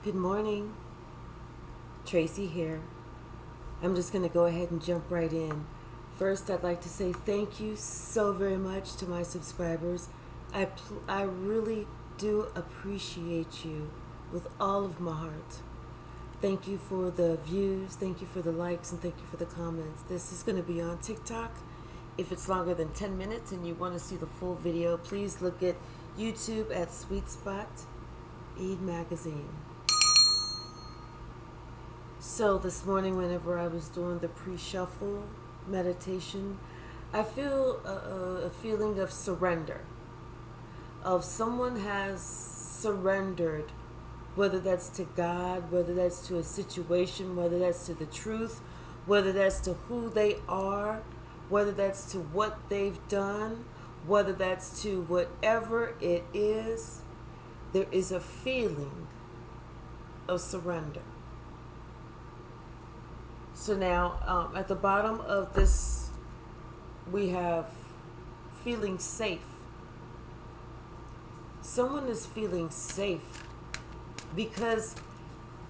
Good morning. Tracy here. I'm just going to go ahead and jump right in. First, I'd like to say thank you so very much to my subscribers. I really do appreciate you with all of my heart. Thank you for the views, thank you for the likes, and thank you for the comments. This is going to be on TikTok. If it's longer than 10 minutes and you want to see the full video, please look at YouTube at Sweet Spot Eid Magazine. So this morning, whenever I was doing the pre-shuffle meditation, I feel a feeling of surrender. Of someone has surrendered, whether that's to God, whether that's to a situation, whether that's to the truth, whether that's to who they are, whether that's to what they've done, whether that's to whatever it is, there is a feeling of surrender. So now, at the bottom of this, we have feeling safe. Someone is feeling safe because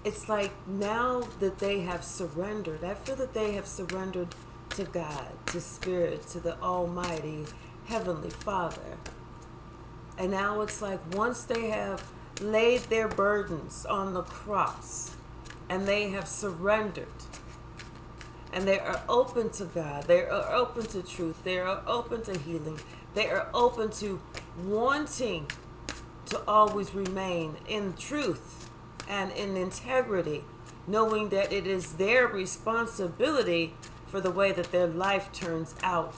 it's like now that they have surrendered, I feel that they have surrendered to God, to Spirit, to the Almighty Heavenly Father. And now it's like once they have laid their burdens on the cross and they have surrendered, and they are open to God. They are open to truth. They are open to healing. They are open to wanting to always remain in truth and in integrity, knowing that it is their responsibility for the way that their life turns out.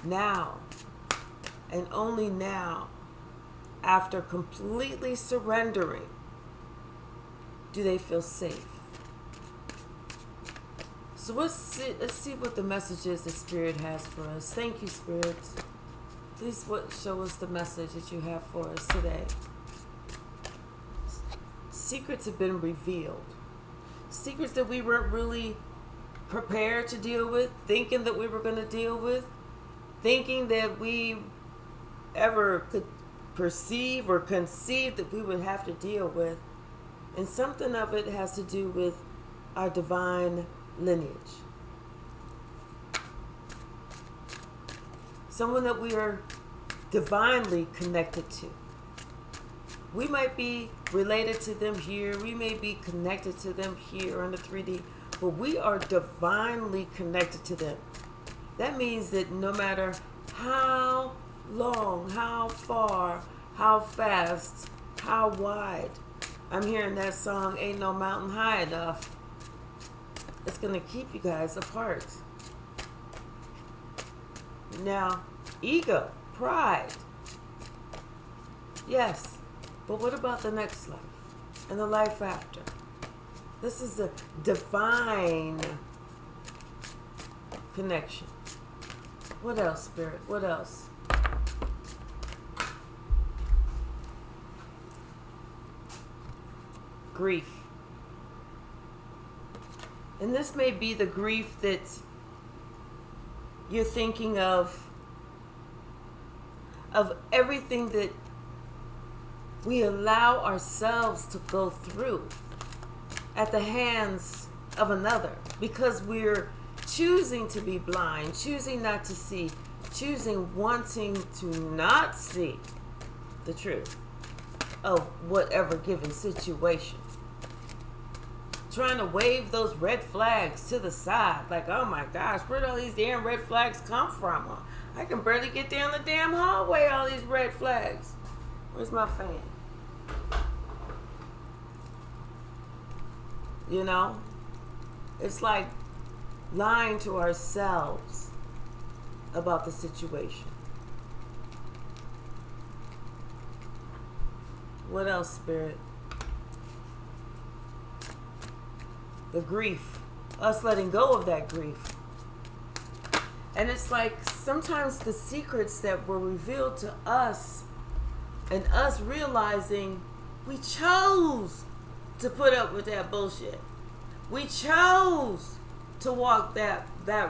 Now, and only now, after completely surrendering, do they feel safe. So let's see what the message is that Spirit has for us. Thank you, Spirit. Please show us the message that you have for us today. Secrets have been revealed. Secrets that we weren't really prepared to deal with, thinking that we were going to deal with, thinking that we ever could perceive or conceive that we would have to deal with. And something of it has to do with our divine lineage. Someone that we are divinely connected to. We might be related to them here. We may be connected to them here on the 3D, but we are divinely connected to them. That means that no matter how long, how far, how fast, how wide, I'm hearing that song, Ain't No Mountain High Enough. It's going to keep you guys apart. Now, ego, pride. Yes, but what about the next life and the life after? This is a divine connection. What else, Spirit? What else? Grief. And this may be the grief that you're thinking of everything that we allow ourselves to go through at the hands of another, because we're choosing to be blind, choosing not to see, wanting to not see the truth of whatever given situation. Trying to wave those red flags to the side. Like, oh my gosh, where do all these damn red flags come from? I can barely get down the damn hallway, all these red flags. Where's my fan? You know? It's like lying to ourselves about the situation. What else, Spirit? The grief, us letting go of that grief. And it's like sometimes the secrets that were revealed to us and us realizing we chose to put up with that bullshit. We chose to walk that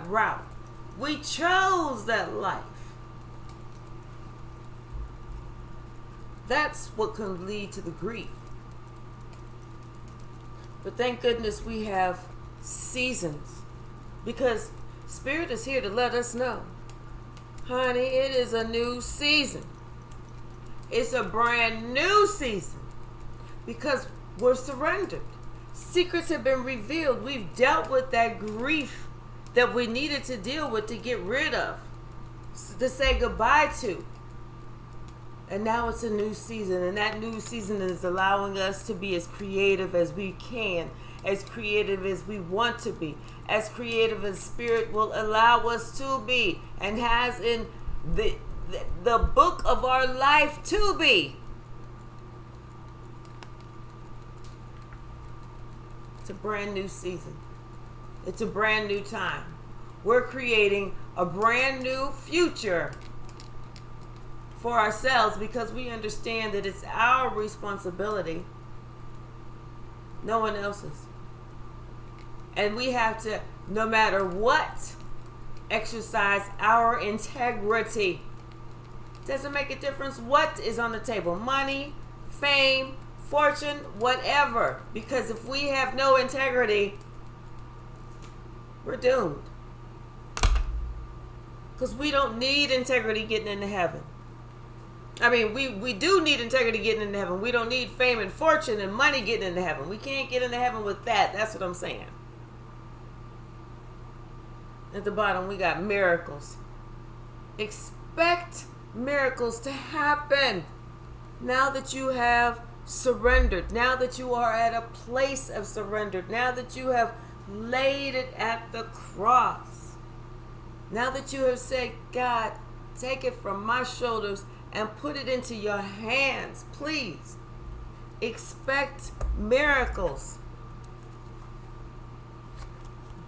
route. We chose that life. That's what can lead to the grief. But thank goodness we have seasons, because Spirit is here to let us know, honey, it is a new season. It's a brand new season, because we're surrendered. Secrets have been revealed. We've dealt with that grief that we needed to deal with, to get rid of, to say goodbye to. And now it's a new season, and that new season is allowing us to be as creative as we can, as creative as we want to be, as creative as Spirit will allow us to be, and has in the book of our life to be. It's a brand new season. It's a brand new time. We're creating a brand new future for ourselves, because we understand that it's our responsibility, no one else's. And we have to, no matter what, exercise our integrity. Doesn't make a difference what is on the table: money, fame, fortune, whatever. Because if we have no integrity, we're doomed. Because we don't need integrity getting into heaven. I mean, we do need integrity getting into heaven. We don't need fame and fortune and money getting into heaven. We can't get into heaven with that. That's what I'm saying. At the bottom, we got miracles. Expect miracles to happen now that you have surrendered. Now that you are at a place of surrender. Now that you have laid it at the cross. Now that you have said, God, take it from my shoulders and put it into your hands, please. Expect miracles.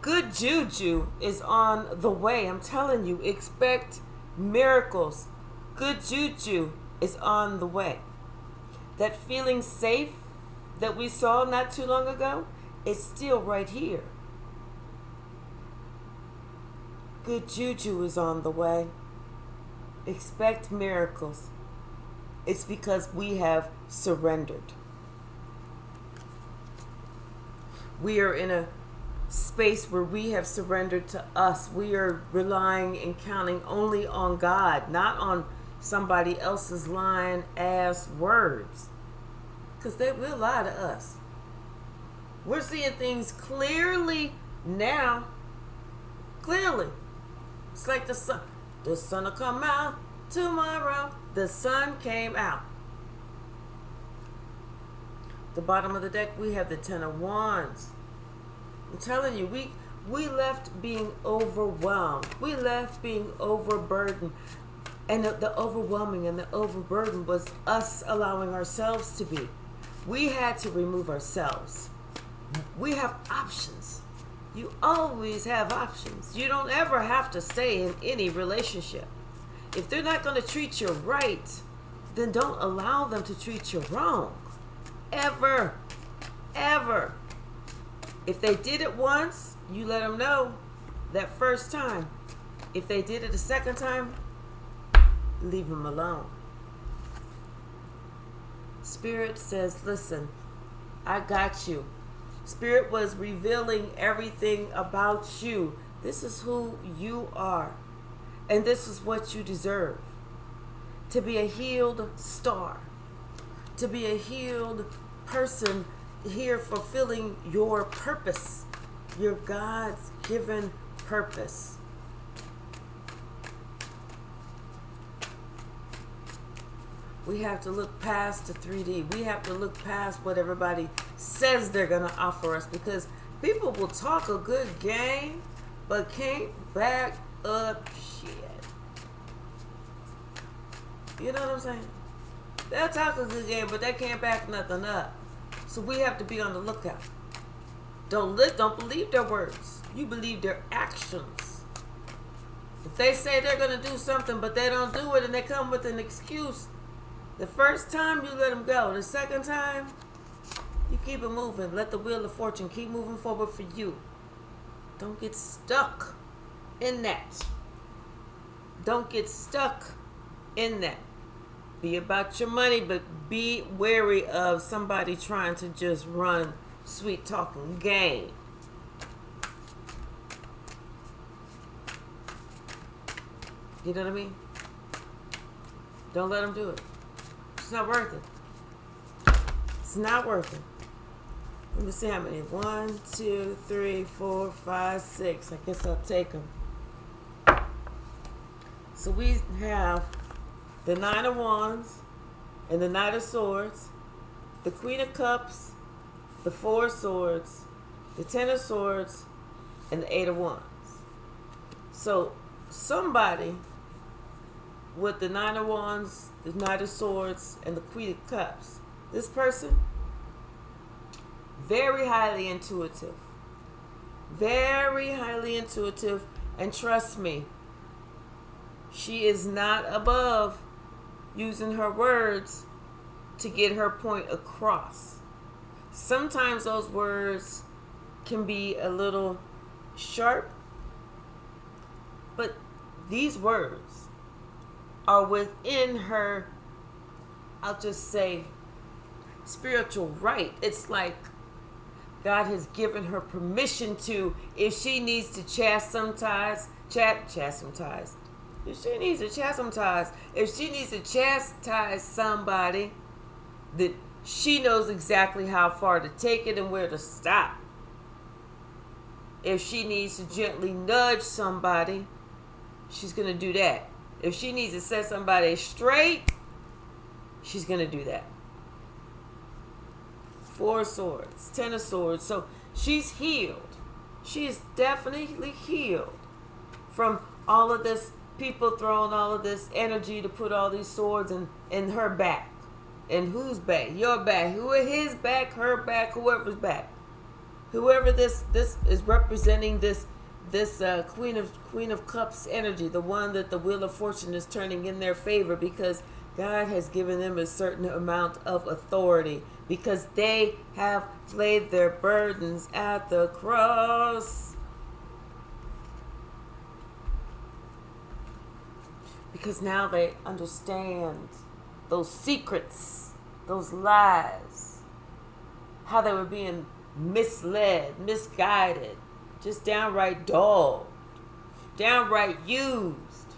Good juju is on the way. I'm telling you, expect miracles. Good juju is on the way. That feeling safe that we saw not too long ago is still right here. Good juju is on the way. Expect miracles. It's because we have surrendered. We are in a space where we have surrendered to us. We are relying and counting only on God, not on somebody else's lying ass words. Because they will lie to us. We're seeing things clearly now. Clearly. It's like the sun. The sun will come out tomorrow. The sun came out. The bottom of the deck, we have the Ten of Wands. I'm telling you, we left being overwhelmed. We left being overburdened. And the overwhelming and the overburdened was us allowing ourselves to be. We had to remove ourselves. We have options. You always have options. You don't ever have to stay in any relationship. If they're not going to treat you right, then don't allow them to treat you wrong. Ever. Ever. If they did it once, you let them know that first time. If they did it a second time, leave them alone. Spirit says, listen, I got you. Spirit was revealing everything about you. This is who you are. And this is what you deserve. To be a healed star. To be a healed person here fulfilling your purpose. Your God's given purpose. We have to look past the 3D. We have to look past what everybody says they're going to offer us, because people will talk a good game but can't back up shit. You know what I'm saying? They'll talk a good game, but they can't back nothing up. So we have to be on the lookout. Don't believe their words. You believe their actions. If they say they're going to do something but they don't do it and they come with an excuse, the first time you let them go. The second time, you keep it moving. Let the wheel of fortune keep moving forward for you. Don't get stuck in that. Don't get stuck in that. Be about your money, but be wary of somebody trying to just run sweet talking game. You know what I mean? Don't let them do it. It's not worth it. It's not worth it. Let me see how many. 1, 2, 3, 4, 5, 6. I guess I'll take them. So we have the Nine of Wands and the Knight of Swords, the Queen of Cups, the Four of Swords, the Ten of Swords, and the Eight of Wands. So somebody with the Nine of Wands, the Knight of Swords, and the Queen of Cups, this person, very highly intuitive. Very highly intuitive. And trust me, she is not above using her words to get her point across. Sometimes those words can be a little sharp, but these words are within her, I'll just say, spiritual right. It's like God has given her permission to, if she needs to chastise, if she needs to chastise somebody, that she knows exactly how far to take it and where to stop. If she needs to gently nudge somebody, she's going to do that. If she needs to set somebody straight, she's going to do that. Four of Swords, Ten of Swords. So she's healed. She is definitely healed from all of this, people throwing all of this energy to put all these swords in her back. And whose back? Your back. Who is his back? Her back? Whoever's back. Whoever this is representing, this Queen of Cups energy, the one that the Wheel of Fortune is turning in their favor, because God has given them a certain amount of authority, because they have laid their burdens at the cross. Because now they understand those secrets, those lies, how they were being misled, misguided, just downright dogged, downright used,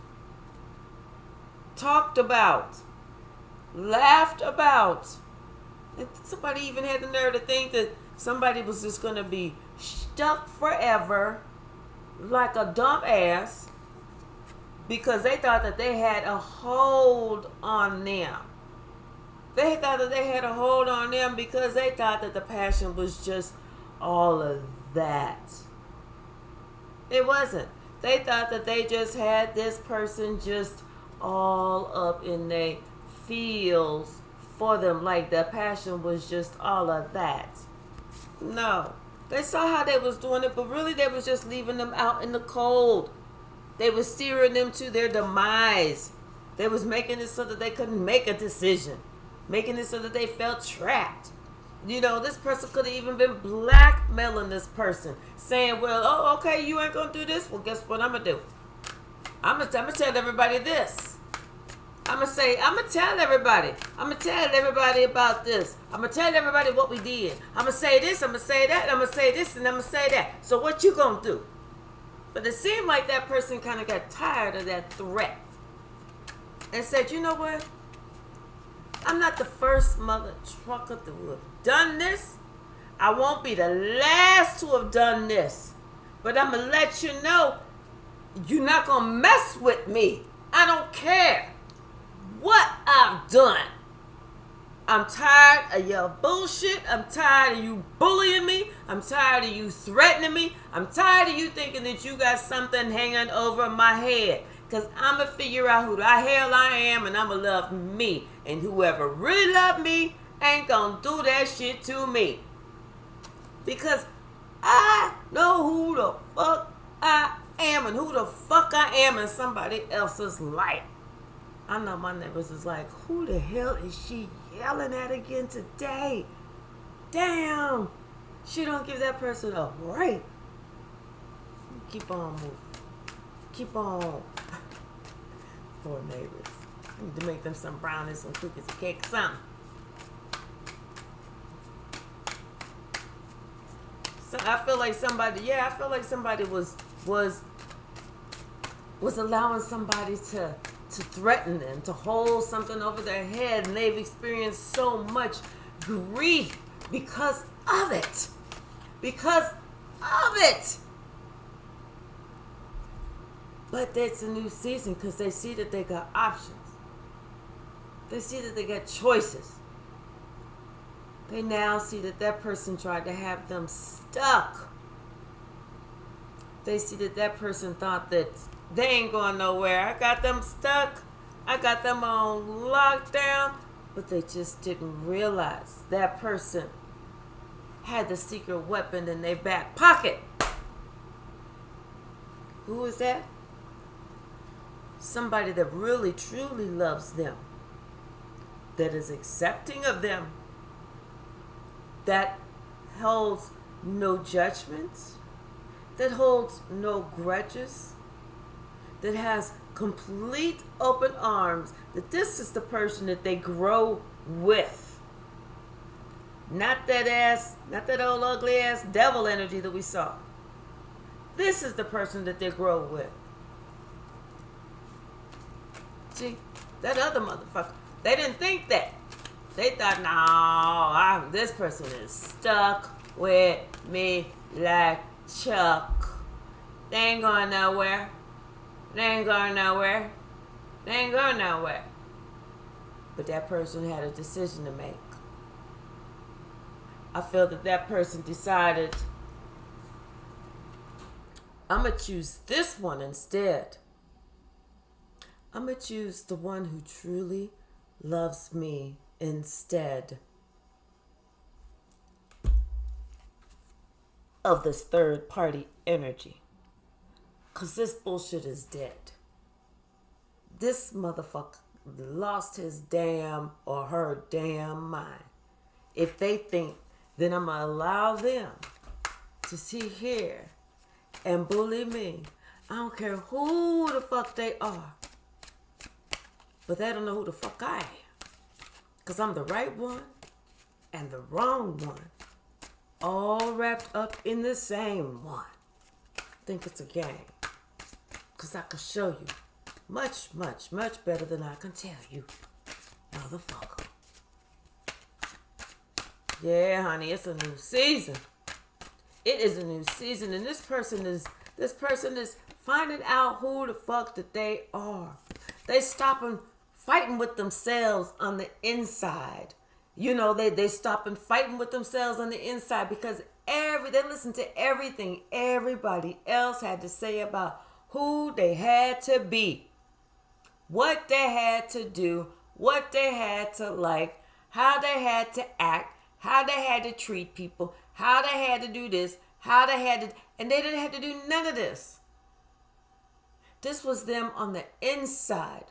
talked about, laughed about. And somebody even had the nerve to think that somebody was just going to be stuck forever like a dumb ass because they thought that they had a hold on them. They thought that they had a hold on them because they thought that the passion was just all of that. It wasn't. They thought that they just had this person just all up in their feels for them, like the passion was just all of that. No. They saw how they was doing it, but really they was just leaving them out in the cold. They was steering them to their demise. They was making it so that they couldn't make a decision. Making it so that they felt trapped. You know, this person could have even been blackmailing this person, saying, well, oh, okay, you ain't going to do this. Well, guess what I'm going to do? I'm going to tell everybody this. I'm going to tell everybody about this. I'm going to tell everybody what we did. I'm going to say this, I'm going to say that, I'm going to say this, and I'm going to say that. So what you going to do? But it seemed like that person kind of got tired of that threat and said, you know what? I'm not the first mother trucker to have done this. I won't be the last to have done this. But I'm going to let you know, you're not going to mess with me. I don't care what I've done. I'm tired of your bullshit. I'm tired of you bullying me. I'm tired of you threatening me. I'm tired of you thinking that you got something hanging over my head. Because I'm going to figure out who the hell I am, and I'm going to love me. And whoever really love me ain't going to do that shit to me. Because I know who the fuck I am and who the fuck I am in somebody else's life. I know my neighbors is like, who the hell is she yelling at again today? Damn. She don't give that person a break. Keep on moving. Keep on. Poor neighbors. I need to make them some brownies, some cookies, a cake, something. I feel like somebody. Yeah, I feel like somebody was allowing somebody to threaten them, to hold something over their head, and they've experienced so much grief because of it. Because of it. But it's a new season because they see that they got options. They see that they got choices. They now see that that person tried to have them stuck. They see that that person thought that they ain't going nowhere. I got them stuck. I got them on lockdown. But they just didn't realize that person had the secret weapon in their back pocket. Who is that? Somebody that really, truly loves them. That is accepting of them. That holds no judgments. That holds no grudges. That has complete open arms. That this is the person that they grow with. Not that ass, not that old ugly ass devil energy that we saw. This is the person that they grow with. See, that other motherfucker, they didn't think that. They thought, no, this person is stuck with me like Chuck. They ain't going nowhere. They ain't going nowhere. They ain't going nowhere. But that person had a decision to make. I feel that that person decided, I'm going to choose this one instead. I'm going to choose the one who truly loves me instead of this third party energy. Because this bullshit is dead. This motherfucker lost his damn or her damn mind. If they think, then I'm going to allow them to sit here and bully me. I don't care who the fuck they are. But they don't know who the fuck I am. Because I'm the right one and the wrong one. All wrapped up in the same one. Think it's a game. Because I can show you much, much, much better than I can tell you. Motherfucker. Yeah, honey, it's a new season. It is a new season. And this person is finding out who the fuck that they are. They stopping fighting with themselves on the inside. You know, they stopping fighting with themselves on the inside because they listened to everything everybody else had to say about who they had to be, what they had to do, what they had to like, how they had to act, how they had to treat people, how they had to do this, how they had to, and they didn't have to do none of this. This was them on the inside.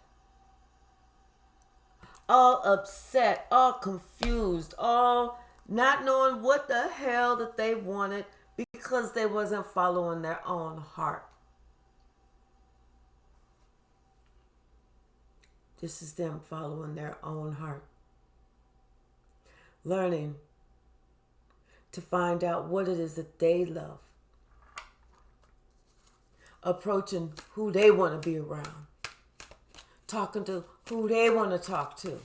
All upset, all confused, all not knowing what the hell that they wanted because they wasn't following their own heart. This is them following their own heart. Learning to find out what it is that they love. Approaching who they want to be around. Talking to who they want to talk to.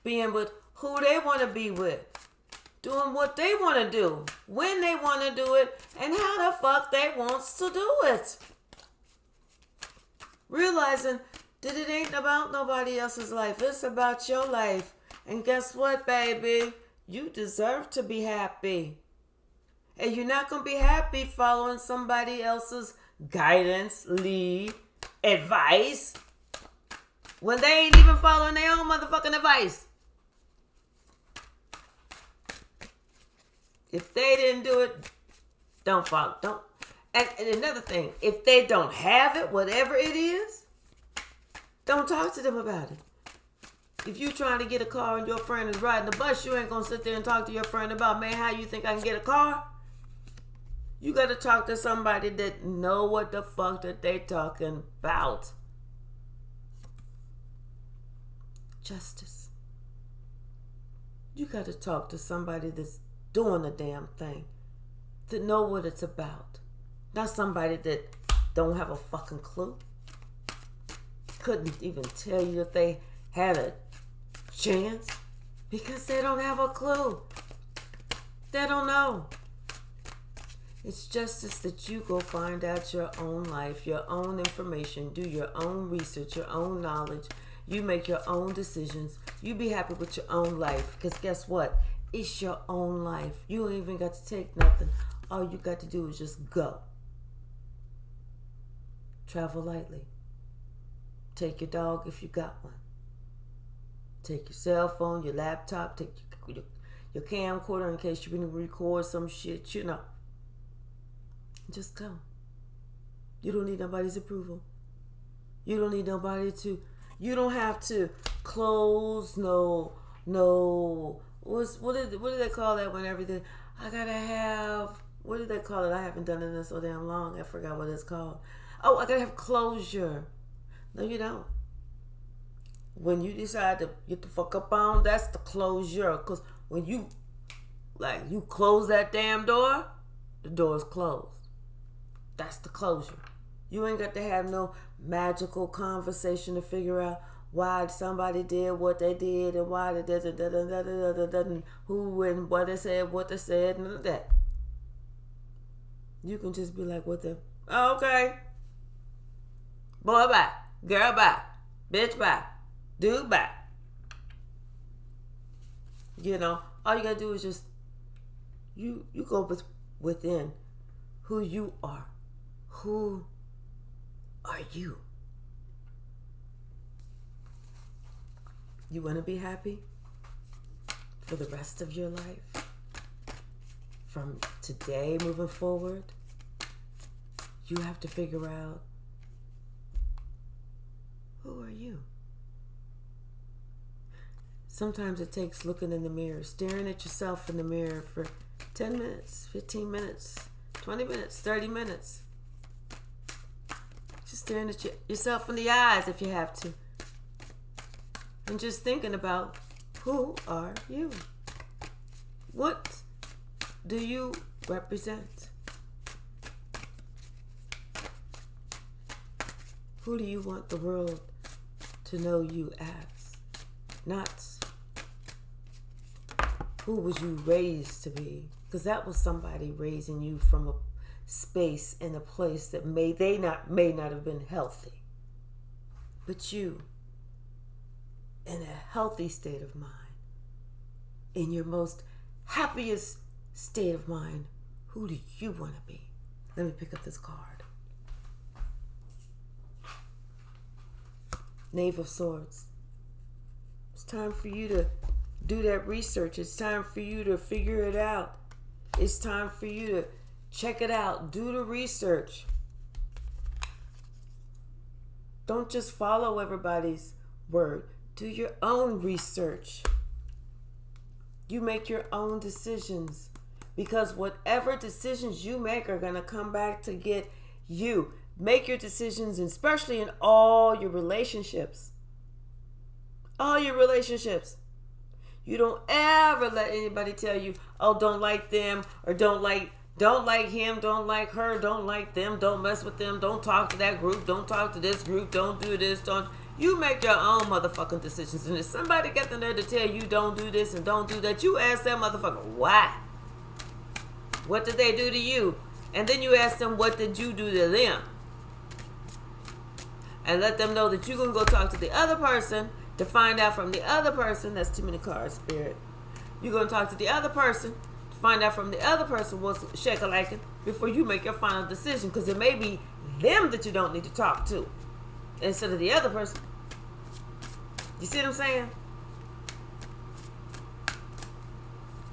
Being with who they want to be with. Doing what they want to do. When they want to do it. And how the fuck they wants to do it. Realizing that it ain't about nobody else's life. It's about your life. And guess what, baby? You deserve to be happy. And you're not going to be happy following somebody else's guidance, lead, advice, when they ain't even following their own motherfucking advice. If they didn't do it, don't follow. Don't. And another thing, if they don't have it, whatever it is, don't talk to them about it. If you trying to get a car and your friend is riding the bus, you ain't going to sit there and talk to your friend about, man, how you think I can get a car? You got to talk to somebody that know what the fuck that they talking about. Justice. You got to talk to somebody that's doing the damn thing. to know what it's about. Not somebody that don't have a fucking clue. Couldn't even tell you if they had a chance because they don't have a clue. They don't know. It's justice that you go find out your own life, your own information, do your own research, your own knowledge. You make your own decisions. You be happy with your own life. Because guess what? It's your own life. You ain't even got to take nothing. All you got to do is just go. Travel lightly. Take your dog if you got one. Take your cell phone, your laptop, take your camcorder in case you want to record some shit, you know. Just go. You don't need nobody's approval. You don't need nobody to, you don't have to close what do they call that when everything, I gotta have, what do they call it? I haven't done it in so damn long. I forgot what it's called. Oh, I gotta have closure. No, you don't. When you decide to get the fuck up on, that's the closure. Because when you close that damn door, the door's closed. That's the closure. You ain't got to have no magical conversation to figure out why somebody did what they did and why they did it, who and what they said, none of that. You can just be like, what the, oh, okay. Boy, bye. Girl, bye. Bitch, bye. Dude, bye. You know, all you gotta do is just, you go within who you are. Who are you? You want to be happy for the rest of your life? From today moving forward, you have to figure out, who are you? Sometimes it takes looking in the mirror, staring at yourself in the mirror for 10 minutes, 15 minutes, 20 minutes, 30 minutes. Just staring at yourself in the eyes if you have to. And just thinking about, who are you? What do you represent? Who do you want the world to know you as? Not who was you raised to be? Because that was somebody raising you from a space and a place that may not have been healthy. But you, in a healthy state of mind, in your most happiest state of mind, who do you want to be? Let me pick up this card. Knave of Swords. It's time for you to do that research. It's time for you to figure it out. It's time for you to check it out. Do the research. Don't just follow everybody's word. Do your own research. You make your own decisions. Because whatever decisions you make are going to come back to get you. Make your decisions, especially in all your relationships. All your relationships. You don't ever let anybody tell you, oh, don't like them, or don't like him, don't like her, don't like them, don't mess with them, don't talk to that group, don't talk to this group, don't do this, don't. You make your own motherfucking decisions. And if somebody gets in there to tell you don't do this and don't do that, you ask that motherfucker, why? What did they do to you? And then you ask them, what did you do to them? And let them know that you're going to go talk to the other person to find out from the other person. That's too many cards, Spirit. You're going to talk to the other person to find out from the other person what's shaking before you make your final decision. Because it may be them that you don't need to talk to instead of the other person. You see what I'm saying?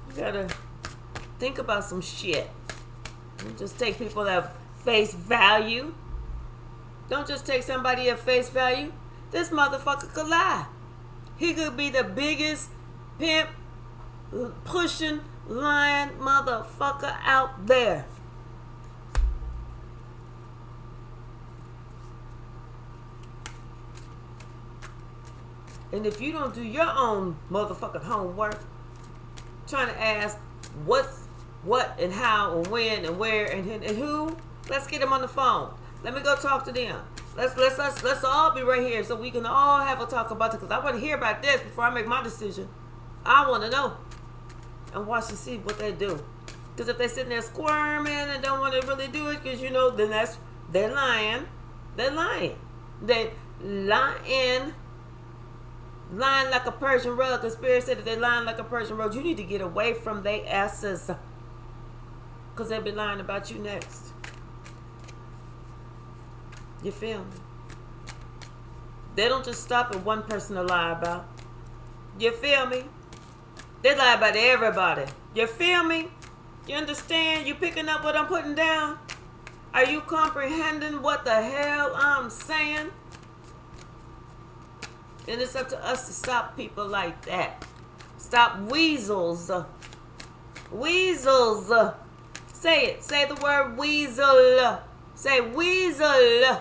You got to think about some shit. Don't just take people at face value. Don't just take somebody at face value. This motherfucker could lie. He could be the biggest pimp, pushing, lying motherfucker out there. And if you don't do your own motherfucking homework, trying to ask what's what and how and when and where and who. Let's get them on the phone. Let me go talk to them. Let's all be right here so we can all have a talk about it, because I want to hear about this before I make my decision. I want to know and watch and see what they do. Because if they're sitting there squirming and don't want to really do it, because then they're lying. They're lying. They lying like a Persian rug. The Spirit said that they're lying like a Persian rug. You need to get away from their asses, because they'll be lying about you next. You feel me? They don't just stop at one person to lie about. You feel me? They lie about everybody. You feel me? You understand? You picking up what I'm putting down? Are you comprehending what the hell I'm saying? And it's up to us to stop people like that. Stop weasels. Weasels. Say it. Say the word weasel. Say weasel.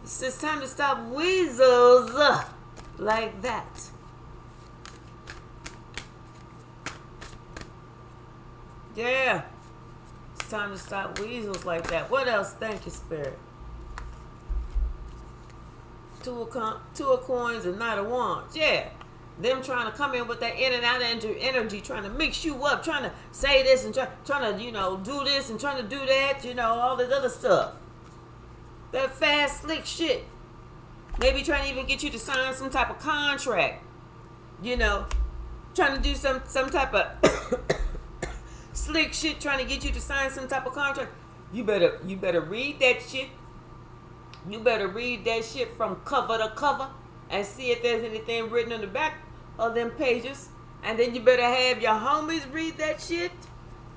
It's time to stop weasels like that. Yeah. It's time to stop weasels like that. What else? Thank you, Spirit. Two of coins and Knight of Wands. Yeah. Them trying to come in with that in and out energy, trying to mix you up, trying to say this and trying to, do this and trying to do that, all this other stuff. That fast, slick shit. Maybe trying to even get you to sign some type of contract. Trying to do some type of slick shit, trying to get you to sign some type of contract. You better read that shit. You better read that shit from cover to cover and see if there's anything written on the back of them pages. And then you better have your homies read that shit.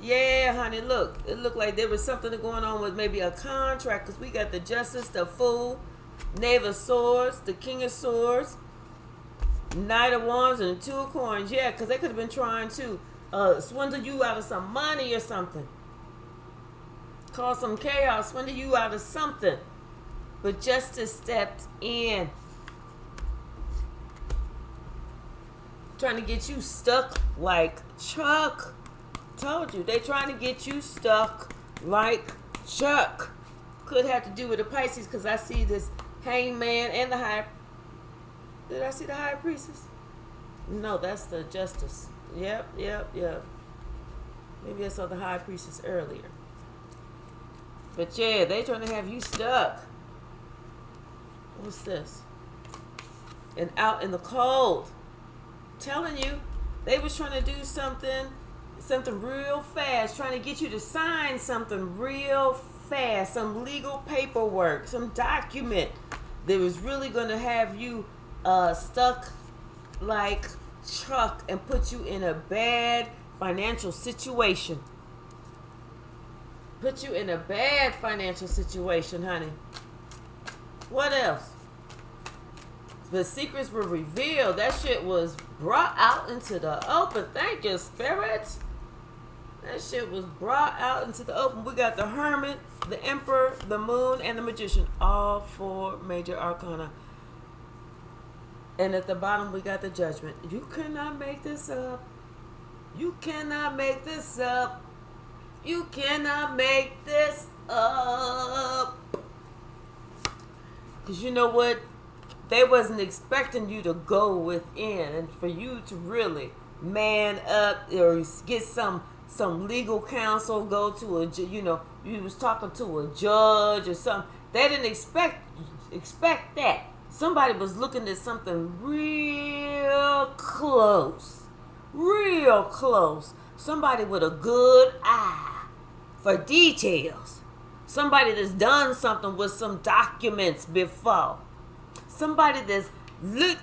Yeah, honey, look. It looked like there was something going on with maybe a contract, because we got the Justice, the Fool, Knave of Swords, the King of Swords, Knight of Wands, and the Two of Coins. Yeah, because they could have been trying to swindle you out of some money or something. Cause some chaos, swindle you out of something. But Justice stepped in. Trying to get you stuck like Chuck. Told you, they trying to get you stuck like Chuck. Could have to do with the Pisces, because I see this Hangman and the High. Did I see the High Priestess? No, that's the Justice. Yep. Maybe I saw the High Priestess earlier. But yeah, they trying to have you stuck. What's this? And out in the cold. Telling you, they was trying to do something real fast, trying to get you to sign something real fast, some legal paperwork, some document that was really going to have you stuck like Chuck and put you in a bad financial situation. Put you in a bad financial situation, honey. What else? The secrets were revealed. That shit was brought out into the open. Thank you, Spirit. That shit was brought out into the open. We got the Hermit, the Emperor, the Moon, and the Magician. All 4 major arcana. And at the bottom, we got the Judgment. You cannot make this up. You cannot make this up. You cannot make this up. Because you know what? They wasn't expecting you to go within and for you to really man up or get some legal counsel, go to you was talking to a judge or something. They didn't expect that. Somebody was looking at something real close. Somebody with a good eye for details. Somebody that's done something with some documents before. Somebody that's look.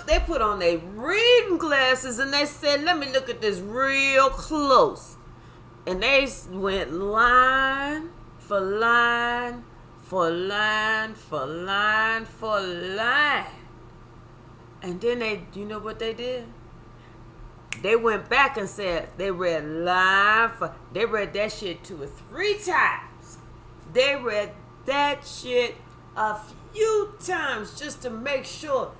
They put on their reading glasses and they said, let me look at this real close. And they went line for line for line for line for line. And then you know what they did? They went back and said they read that shit 2 or 3 times. They read that shit a few times just to make sure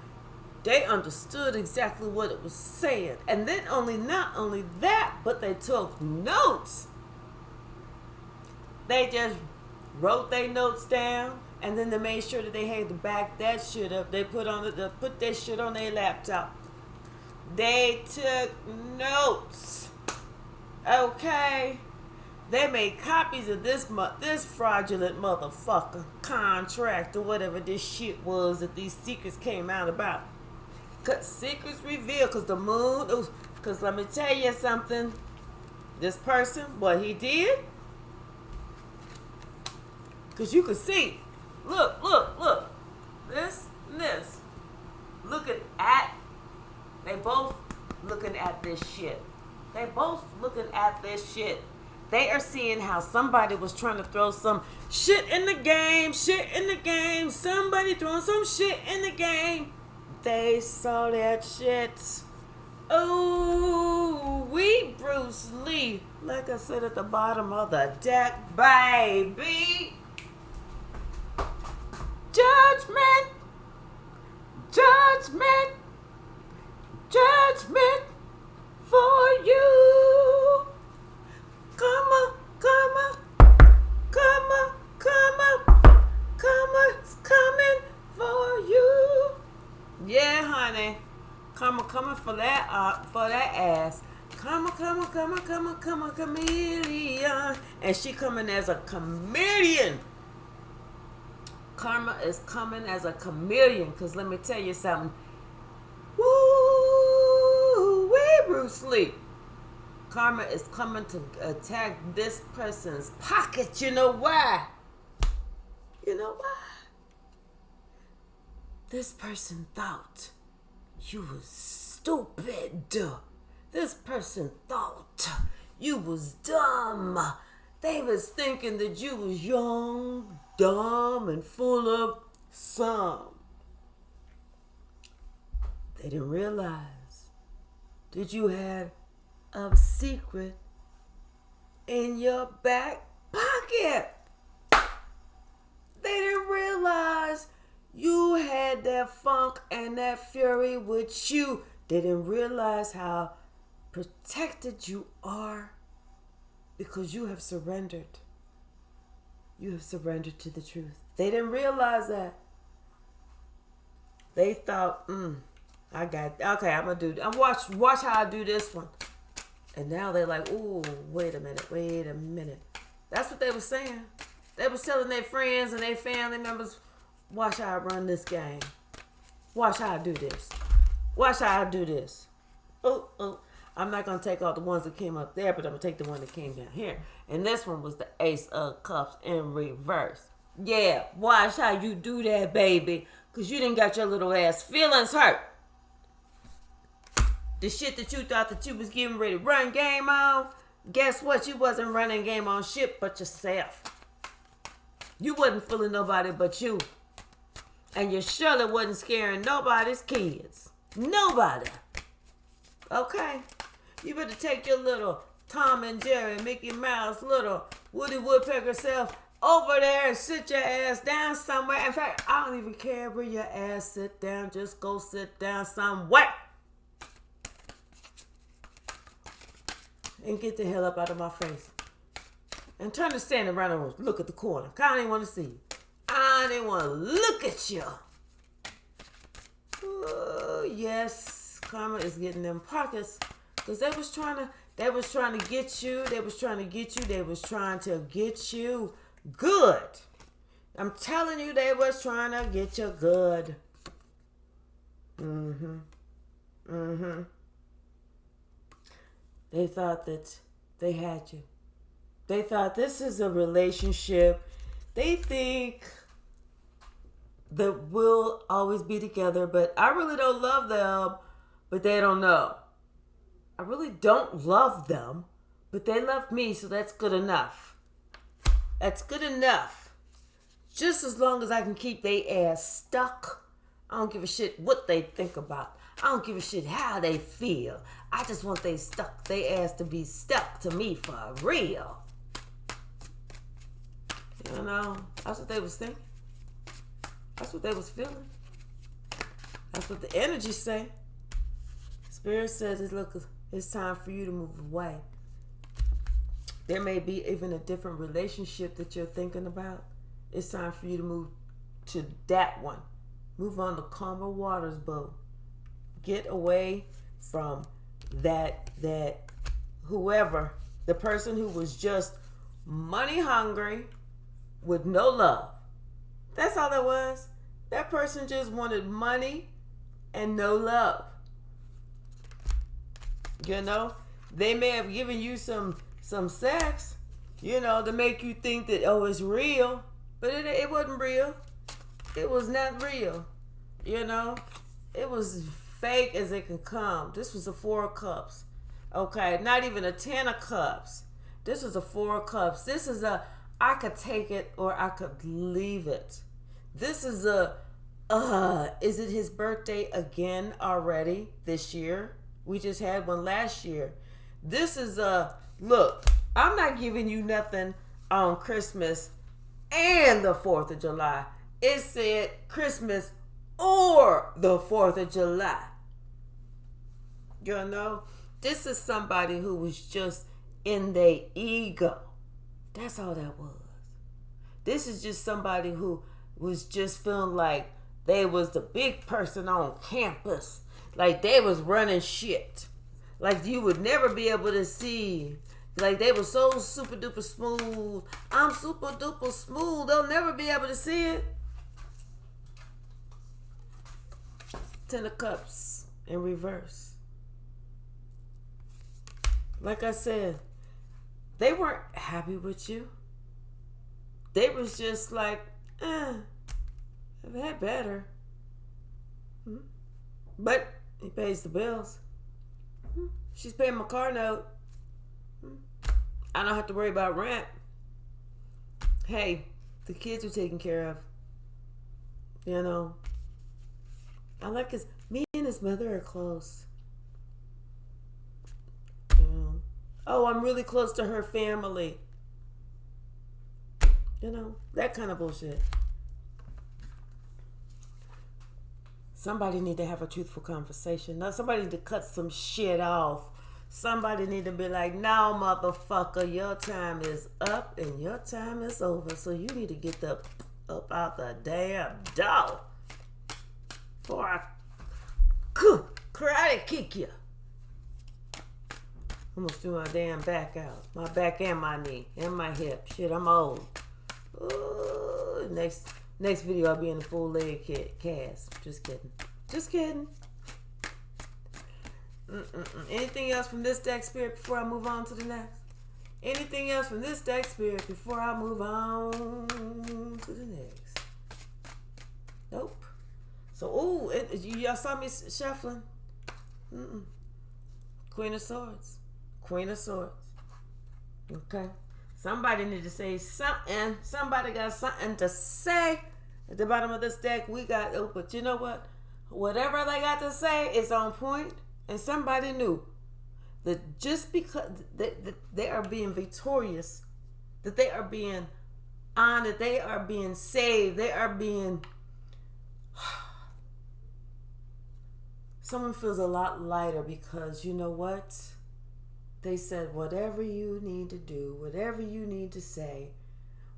They understood exactly what it was saying. And then not only that, but they took notes. They just wrote their notes down, and then they made sure that they had to back that shit up. They put that shit on their laptop. They took notes. Okay? They made copies of this fraudulent motherfucker contract or whatever this shit was that these secrets came out about. Cause secrets revealed, cause the moon, cause let me tell you something. This person, what he did, cause you could see, look, this and this, looking at, they both looking at this shit. They both looking at this shit. They are seeing how somebody was trying to throw some shit in the game, somebody throwing some shit in the game. They saw that shit. Oh, we Bruce Lee. Like I said at the bottom of the deck, baby. Judgment. Judgment. Judgment for you. Karma's coming for you. Yeah, honey. Karma coming for that ass. Karma, chameleon. And she coming as a chameleon. Karma is coming as a chameleon. Because let me tell you something. Woo! Bruce Lee. Karma is coming to attack this person's pocket. You know why? You know why? This person thought you was stupid. This person thought you was dumb. They was thinking that you was young, dumb, and full of some. They didn't realize that you had a secret in your back pocket. They didn't realize you had that funk and that fury with you. They didn't realize how protected you are because you have surrendered. You have surrendered to the truth. They didn't realize that. They thought, I got, okay, I'm going to do, watch how I do this one. And now they're like, ooh, wait a minute. That's what they were saying. They was telling their friends and their family members, watch how I run this game. Watch how I do this. Watch how I do this. Oh. I'm not going to take all the ones that came up there, but I'm going to take the one that came down here. And this one was the Ace of Cups in reverse. Yeah, watch how you do that, baby. Because you didn't got your little ass feelings hurt. The shit that you thought that you was getting ready to run game on, guess what? You wasn't running game on shit but yourself. You wasn't fooling nobody but you. And you surely wasn't scaring nobody's kids. Nobody. Okay? You better take your little Tom and Jerry, Mickey Mouse, little Woody Woodpecker self over there and sit your ass down somewhere. In fact, I don't even care where your ass sit down. Just go sit down somewhere. And get the hell up out of my face. And turn to stand around and look at the corner. I don't even want to see you. I don't even want to look at you. Oh, yes. Karma is getting them pockets. Because they was trying to get you. They was trying to get you good. I'm telling you, they was trying to get you good. They thought that they had you. They thought this is a relationship. They think that we'll always be together, but I really don't love them, but they don't know. I really don't love them, but they love me, so that's good enough. That's good enough. Just as long as I can keep their ass stuck, I don't give a shit what they think about. I don't give a shit how they feel. I just want they ass to be stuck to me for real. You know, that's what they was thinking. That's what they was feeling. That's what the energy say. Spirit says, look, it's time for you to move away. There may be even a different relationship that you're thinking about. It's time for you to move to that one. Move on to calmer waters, boo. Get away from that whoever, the person who was just money hungry with no love. That's all that was. That person just wanted money and no love. You know, they may have given you some sex, you know, to make you think that, oh, it's real. But it wasn't real. It was not real. You know, it was fake as it can come. This was a 4 of Cups. Okay, not even a 10 of Cups. This is a 4 of Cups. This is a, I could take it or I could leave it. This is a, is it his birthday again already this year? We just had one last year. This is a, look, I'm not giving you nothing on Christmas and the 4th of July. It said Christmas or the 4th of July. You know, this is somebody who was just in their ego. That's all that was. This is just somebody who was just feeling like they was the big person on campus. Like they was running shit. Like you would never be able to see. Like they were so super duper smooth. I'm super duper smooth. They'll never be able to see it. 10 of Cups in reverse. Like I said, they weren't happy with you. They was just like, I've had better. But he pays the bills. She's paying my car note. I don't have to worry about rent. Hey, the kids are taken care of. You know. I like his, me and his mother are close. You know. Oh, I'm really close to her family. You know, that kind of bullshit. Somebody need to have a truthful conversation. Now, somebody need to cut some shit off. Somebody need to be like, no, motherfucker, your time is up and your time is over. So you need to get up out the damn door before I karate kick you. Almost threw my damn back out. My back and my knee and my hip. Shit, I'm old. Ooh, next video I'll be in a full leg cast. Just kidding. Just kidding. Anything else from this deck, Spirit, before I move on to the next? Anything else from this deck, Spirit, before I move on to the next? Nope. So, y'all saw me shuffling. Queen of Swords. Queen of Swords. Okay. Somebody need to say something. Somebody got something to say. At the bottom of this deck, we got, but you know what? Whatever they got to say is on point. And somebody knew that just because they are being victorious, that they are being honored, they are being saved, they are being... Someone feels a lot lighter because you know what? They said whatever you need to do, whatever you need to say,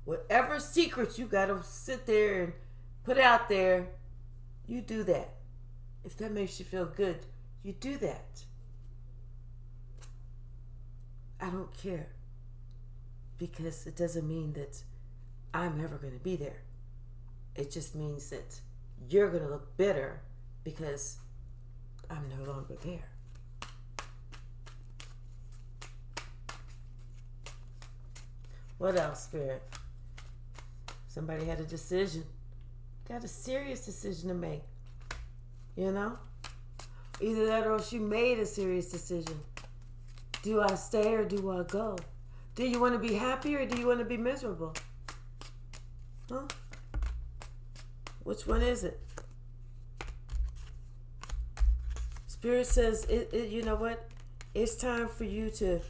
whatever secrets you got to sit there and put out there, you do that. If that makes you feel good, you do that. I don't care. Because it doesn't mean that I'm ever going to be there. It just means that you're going to look better because I'm no longer there. What else, Spirit? Somebody had a decision. Got a serious decision to make. You know? Either that or she made a serious decision. Do I stay or do I go? Do you want to be happy or do you want to be miserable? Huh? Which one is it? Spirit says, you know what? It's time for you to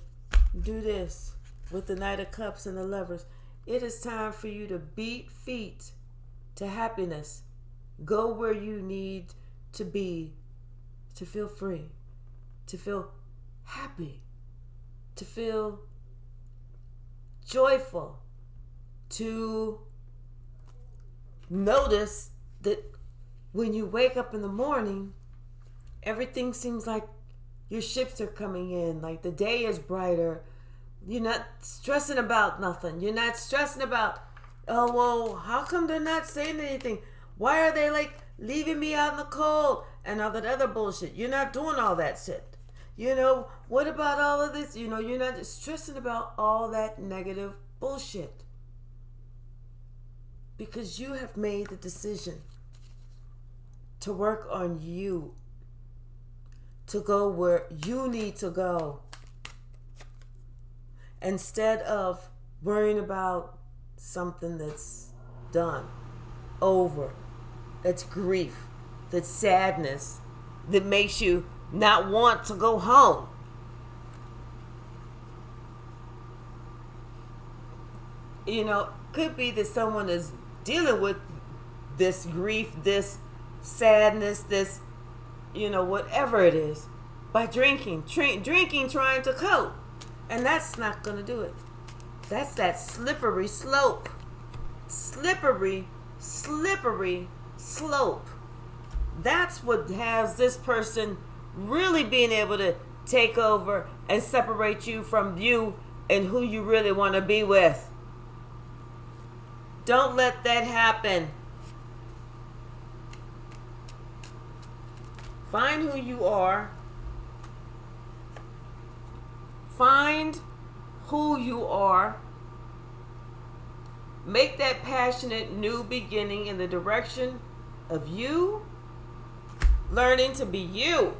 do this with the Knight of Cups and the Lovers. It is time for you to beat feet to happiness. Go where you need to feel free, to feel happy, to feel joyful, to notice that when you wake up in the morning, everything seems like your ships are coming in, like the day is brighter. You're not stressing about nothing. You're not stressing about, oh, well, how come they're not saying anything? Why are they like leaving me out in the cold and all that other bullshit? You're not doing all that shit. What about all of this? You're not stressing about all that negative bullshit. Because you have made the decision to work on you, to go where you need to go, instead of worrying about something that's done, over, that's grief, that's sadness, that makes you not want to go home. Could be that someone is dealing with this grief, this sadness, this, whatever it is, by drinking, trying to cope. And that's not going to do it. That's that slippery slope. Slippery slope. That's what has this person really being able to take over and separate you from you and who you really want to be with. Don't let that happen. Find who you are. Find who you are. Make that passionate new beginning in the direction of you learning to be you.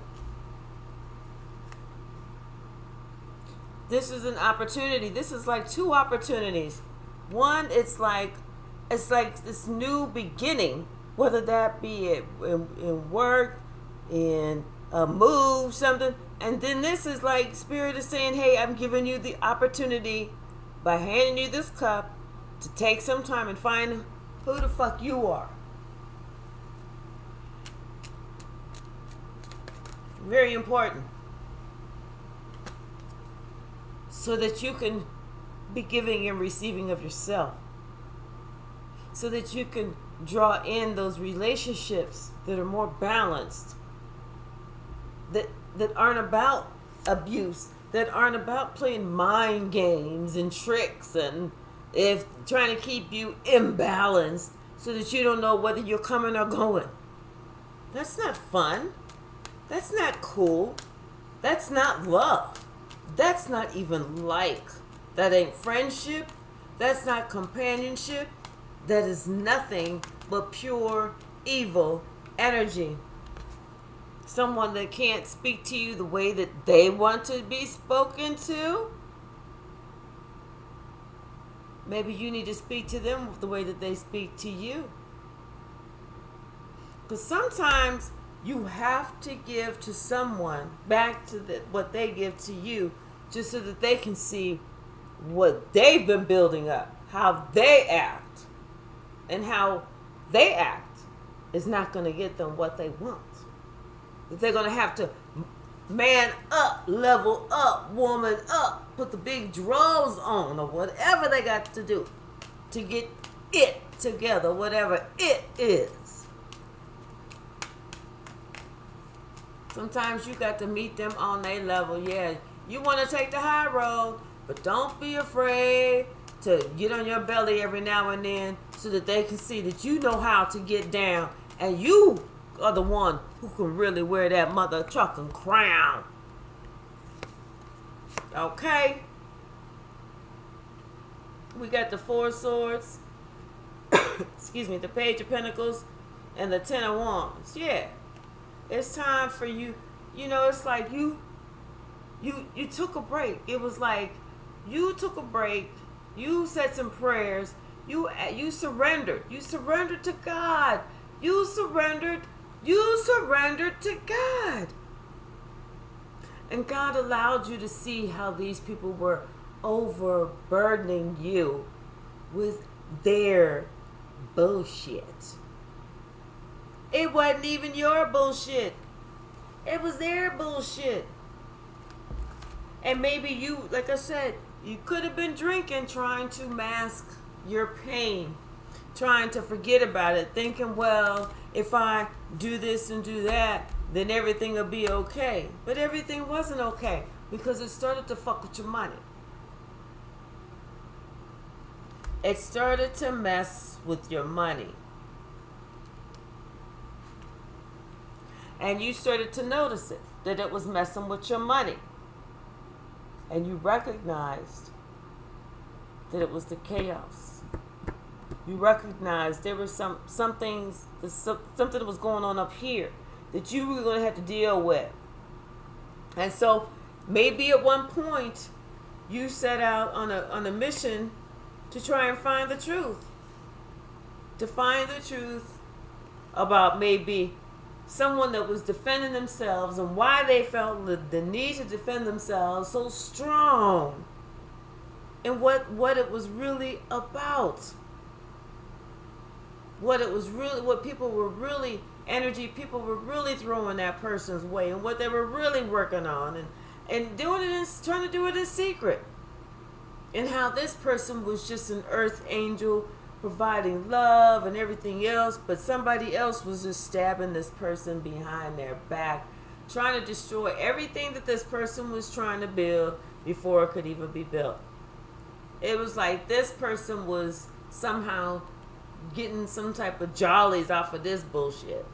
This is an opportunity. This is like two opportunities. One, it's like this new beginning, whether that be in work, in a move, something. And then this is like Spirit is saying, hey, I'm giving you the opportunity by handing you this cup to take some time and find who the fuck you are. Very important. So that you can be giving and receiving of yourself. So that you can draw in those relationships that are more balanced. That aren't about abuse. That aren't about playing mind games and tricks and trying to keep you imbalanced so that you don't know whether you're coming or going. That's not fun. That's not cool. That's not love. That's not even like. That ain't friendship. That's not companionship. That is nothing but pure evil energy. Someone that can't speak to you the way that they want to be spoken to. Maybe you need to speak to them the way that they speak to you. Because sometimes you have to give to someone back to what they give to you, just so that they can see what they've been building up, how they act. And how they act is not going to get them what they want. That they're going to have to man up, level up, woman up, put the big drawers on, or whatever they got to do to get it together, whatever it is. Sometimes you got to meet them on their level. Yeah, you want to take the high road, but don't be afraid to get on your belly every now and then so that they can see that you know how to get down and you are the one who can really wear that mother trucking crown. Okay? We got the Four of Swords, excuse me, the Page of Pentacles, and the Ten of Wands. Yeah. It's time for you. It's like you took a break. It was like you took a break. You said some prayers. You surrendered. You surrendered to God. You surrendered to God. And God allowed you to see how these people were overburdening you with their bullshit. It wasn't even your bullshit. It was their bullshit. And maybe you, like I said, you could have been drinking, trying to mask your pain, trying to forget about it, thinking, well, if I do this and do that, then everything will be okay. But everything wasn't okay because it started to fuck with your money. It started to mess with your money. And you started to notice it, that it was messing with your money. And you recognized that it was the chaos. You recognized there were some things, something that was going on up here that you were going to have to deal with. And so maybe at one point you set out on a mission to try and find the truth. To find the truth about maybe someone that was defending themselves and why they felt the need to defend themselves so strong, and what it was really about. What people were really throwing that person's way, and what they were really working on, and doing it trying to do it in secret. And how this person was just an earth angel providing love and everything else, but somebody else was just stabbing this person behind their back, trying to destroy everything that this person was trying to build before it could even be built. It was like this person was somehow getting some type of jollies off of this bullshit.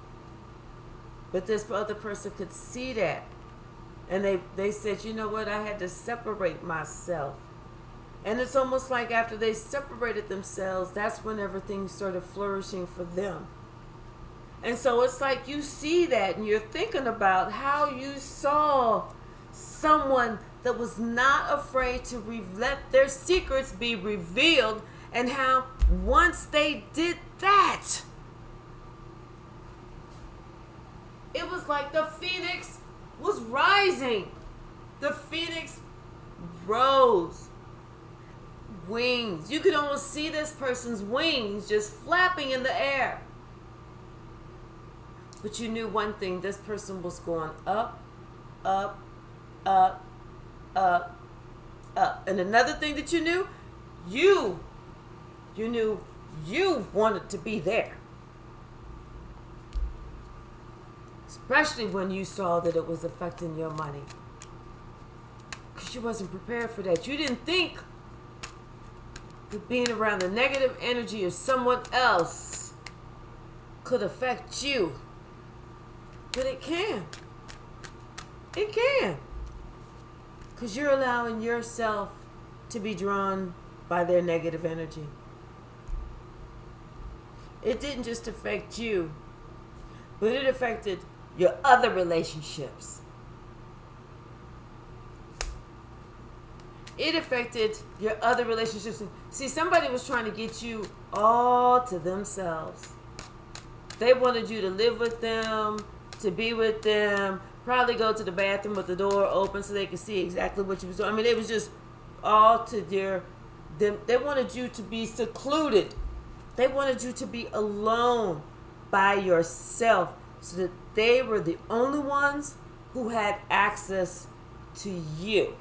But this other person could see that. And they said, you know what, I had to separate myself. And it's almost like after they separated themselves, that's when everything started flourishing for them. And so it's like you see that and you're thinking about how you saw someone that was not afraid to let their secrets be revealed, and how once they did that, it was like the phoenix was rising. The phoenix rose. Wings. You could almost see this person's wings just flapping in the air. But you knew one thing, this person was going up, up, up, up, up. And another thing that you knew, you knew you wanted to be there. Especially when you saw that it was affecting your money. Because you wasn't prepared for that. You didn't think that being around the negative energy of someone else could affect you. But it can. It can. Because you're allowing yourself to be drawn by their negative energy. It didn't just affect you, but it affected your other relationships. It affected your other relationships. See, somebody was trying to get you all to themselves. They wanted you to live with them, to be with them, probably go to the bathroom with the door open so they could see exactly what you was doing. I mean, it was just all to them. They wanted you to be secluded. They wanted you to be alone by yourself so that they were the only ones who had access to you.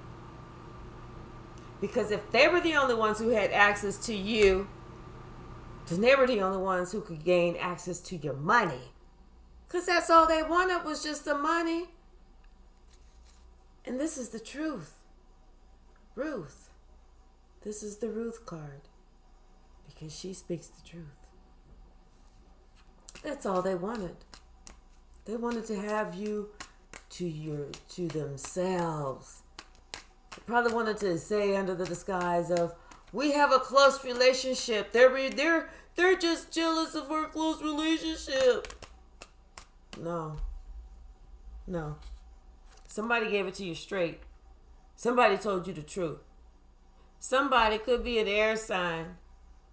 Because if they were the only ones who had access to you, then they were the only ones who could gain access to your money. Because that's all they wanted was just the money. And this is the truth. Ruth. This is the Ruth card. Because she speaks the truth. That's all they wanted. They wanted to have you to themselves. They probably wanted to say under the disguise of, we have a close relationship. They're just jealous of our close relationship. No. Somebody gave it to you straight. Somebody told you the truth. Somebody, could be an air sign,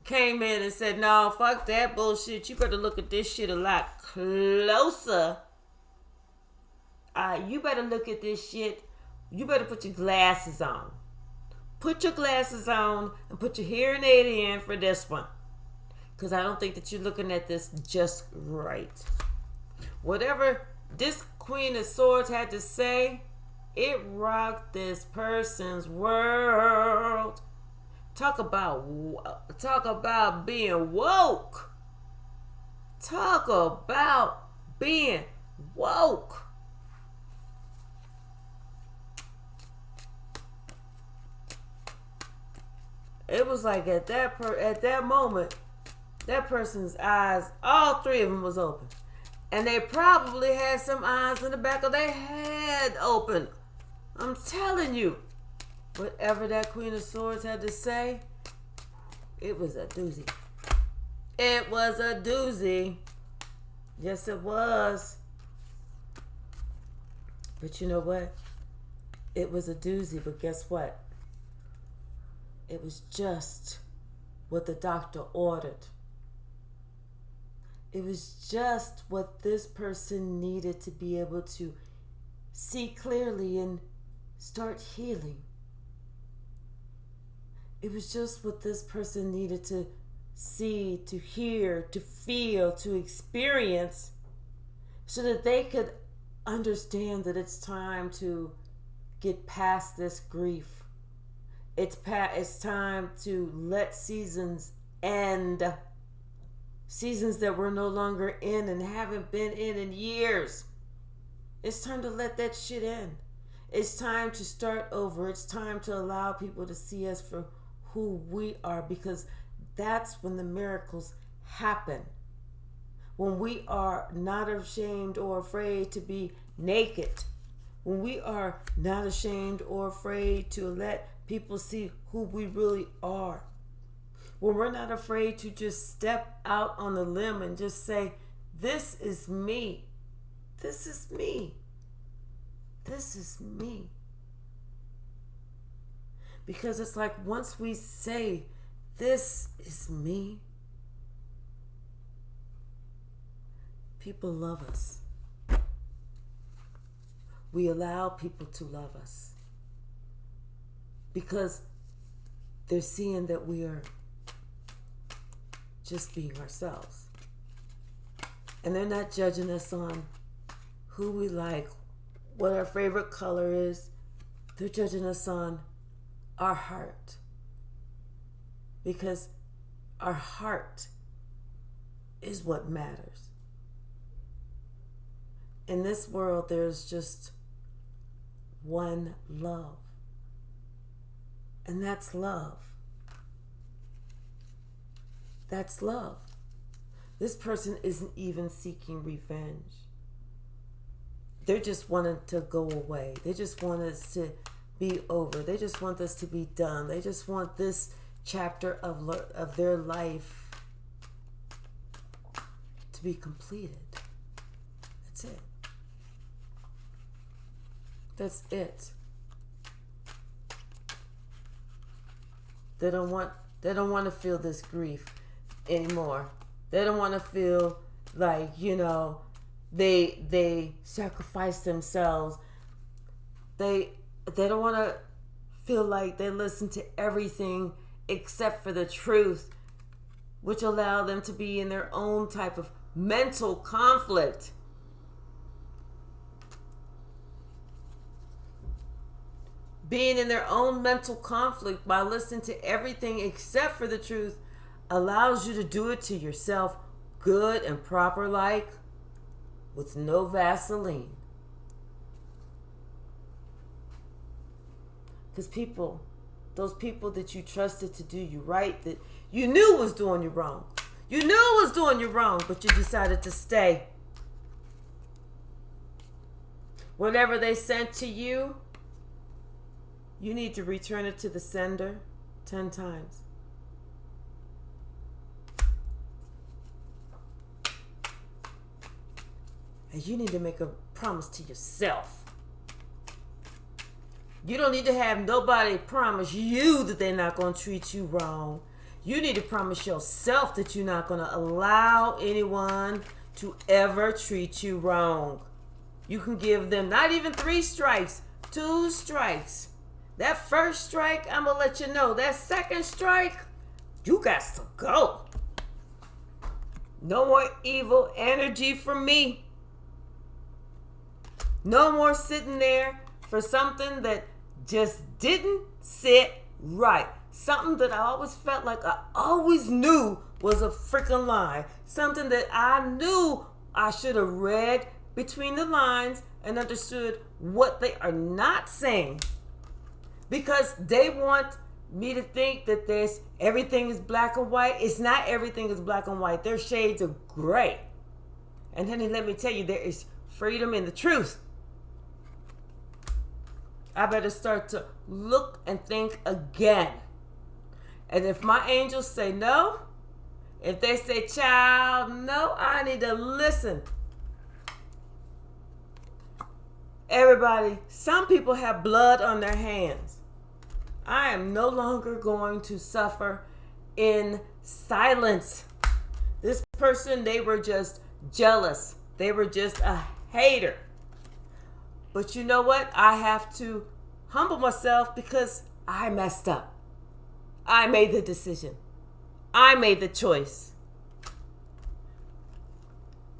came in and said, no, fuck that bullshit. You better look at this shit a lot closer. You better look at this shit. You better put your glasses on. Put your glasses on and put your hearing aid in for this one. Because I don't think that you're looking at this just right. Whatever this Queen of Swords had to say, it rocked this person's world. Talk about being woke. Talk about being woke. It was like at that moment, that person's eyes, all three of them was open. And they probably had some eyes in the back of their head open. I'm telling you, whatever that Queen of Swords had to say, it was a doozy. It was a doozy. Yes, it was. But you know what? It was a doozy, but guess what? It was just what the doctor ordered. It was just what this person needed to be able to see clearly and start healing. It was just what this person needed to see, to hear, to feel, to experience, so that they could understand that it's time to get past this grief. It's time to let seasons end. Seasons that we're no longer in and haven't been in years. It's time to let that shit end. It's time to start over. It's time to allow people to see us for who we are, because that's when the miracles happen. When we are not ashamed or afraid to be naked. When we are not ashamed or afraid to let people see who we really are. When we're not afraid to just step out on the limb and just say, this is me. This is me. This is me. Because it's like once we say, this is me, people love us. We allow people to love us. Because they're seeing that we are just being ourselves. And they're not judging us on who we like, what our favorite color is. They're judging us on our heart. Because our heart is what matters. In this world, there's just one love. And that's love. That's love. This person isn't even seeking revenge. They just wanted to go away. They just want us to be over. They just want this to be done. They just want this chapter of their life to be completed. That's it. That's it. They don't want to feel this grief anymore. They don't want to feel like, they sacrifice themselves. They don't want to feel like they listen to everything except for the truth, which allow them to be in their own type of mental conflict. Being in their own mental conflict by listening to everything except for the truth allows you to do it to yourself good and proper, like with no Vaseline. Because those people that you trusted to do you right, that you knew was doing you wrong. You knew was doing you wrong, but you decided to stay. Whatever they sent to you, you need to return it to the sender 10 times. And you need to make a promise to yourself. You don't need to have nobody promise you that they're not going to treat you wrong. You need to promise yourself that you're not going to allow anyone to ever treat you wrong. You can give them not even 3 strikes, 2 strikes. That first strike, I'm going to let you know. That second strike, you got to go. No more evil energy from me. No more sitting there for something that just didn't sit right. Something that I always felt like I always knew was a freaking lie. Something that I knew I should have read between the lines and understood what they are not saying. Because they want me to think that everything is black and white. It's not everything is black and white. There's shades of gray. And honey, let me tell you, there is freedom in the truth. I better start to look and think again. And if my angels say no, if they say, child, no, I need to listen. Everybody, some people have blood on their hands. I am no longer going to suffer in silence. This person, they were just jealous. They were just a hater. But you know what? I have to humble myself because I messed up. I made the decision. I made the choice.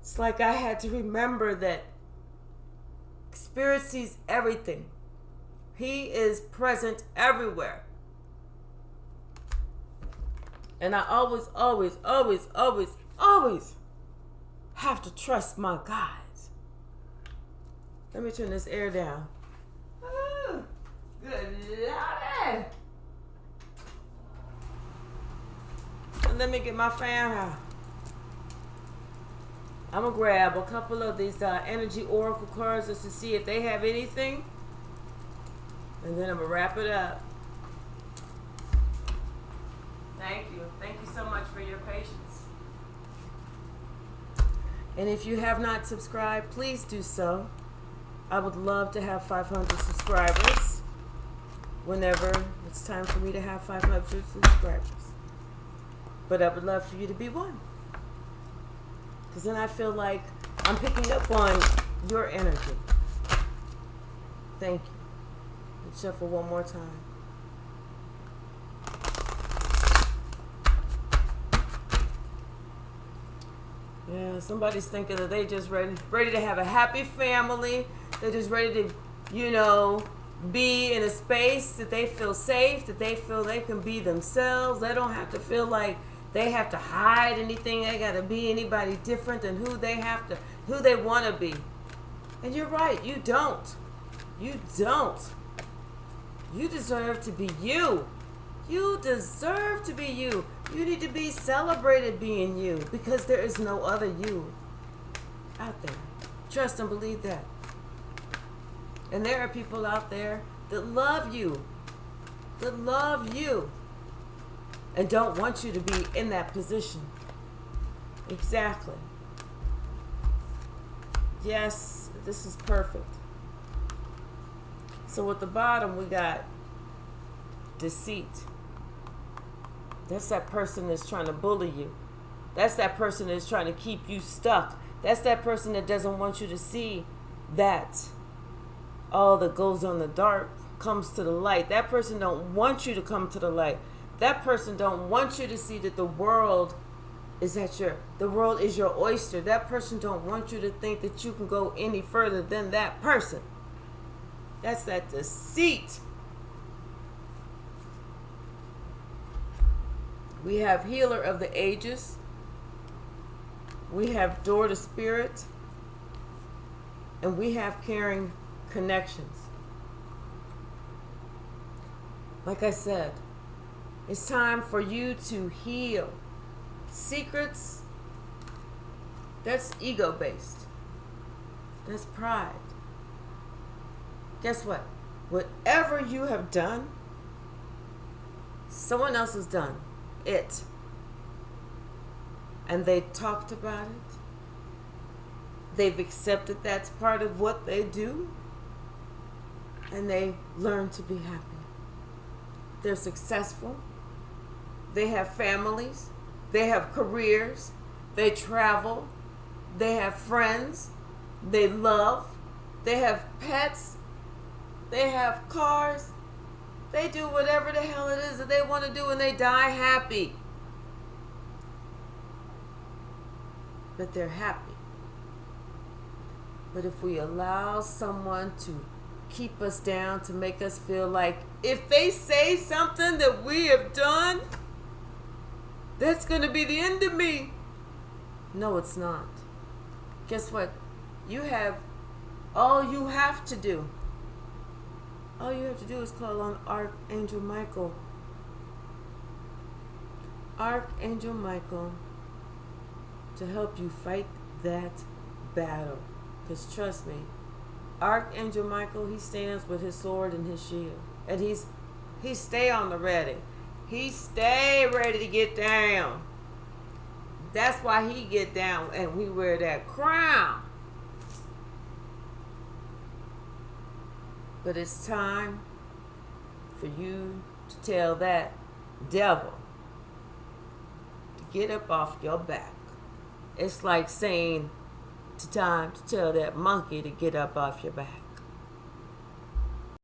It's like I had to remember that Spirit sees everything. He is present everywhere. And I always have to trust my guides. Let me turn this air down. Ooh, good Lord. And let me get my fan out. I'm going to grab a couple of these energy oracle cards just to see if they have anything. And then I'm going to wrap it up. Thank you. Thank you so much for your patience. And if you have not subscribed, please do so. I would love to have 500 subscribers whenever it's time for me to have 500 subscribers. But I would love for you to be one. Because then I feel like I'm picking up on your energy. Thank you. Let's shuffle one more time. Yeah, somebody's thinking that they just ready to have a happy family. They're just ready to, be in a space that they feel safe, that they feel they can be themselves. They don't have to feel like they have to hide anything. They got to be anybody different than who they want to be. And you're right, you don't. You don't. You deserve to be you. You deserve to be you. You need to be celebrated being you because there is no other you out there. Trust and believe that. And there are people out there that love you, and don't want you to be in that position. Exactly. Yes, this is perfect. So at the bottom we got deceit. That's that person that's trying to bully you. That's that person that's trying to keep you stuck. That's that person that doesn't want you to see that all that goes on the dark comes to the light. That person don't want you to come to the light. That person don't want you to see that the world is your oyster. That person don't want you to think that you can go any further than that person. That's that deceit. We have healer of the ages. We have door to spirit. And we have caring connections. Like I said, it's time for you to heal. Secrets, that's ego-based. That's pride. Guess what? Whatever you have done, someone else has done it. And they talked about it. They've accepted that's part of what they do. And they learn to be happy. They're successful. They have families. They have careers. They travel. They have friends. They love. They have pets. They have cars. They do whatever the hell it is that they want to do, and they die happy. But they're happy. But if we allow someone to keep us down, to make us feel like if they say something that we have done, that's going to be the end of me. No, it's not. Guess what? All you have to do is call on Archangel Michael. Archangel Michael to help you fight that battle. Because trust me, Archangel Michael, he stands with his sword and his shield. And he stay on the ready. He stay ready to get down. That's why he get down and we wear that crown. But it's time for you to tell that devil to get up off your back. It's like saying it's time to tell that monkey to get up off your back.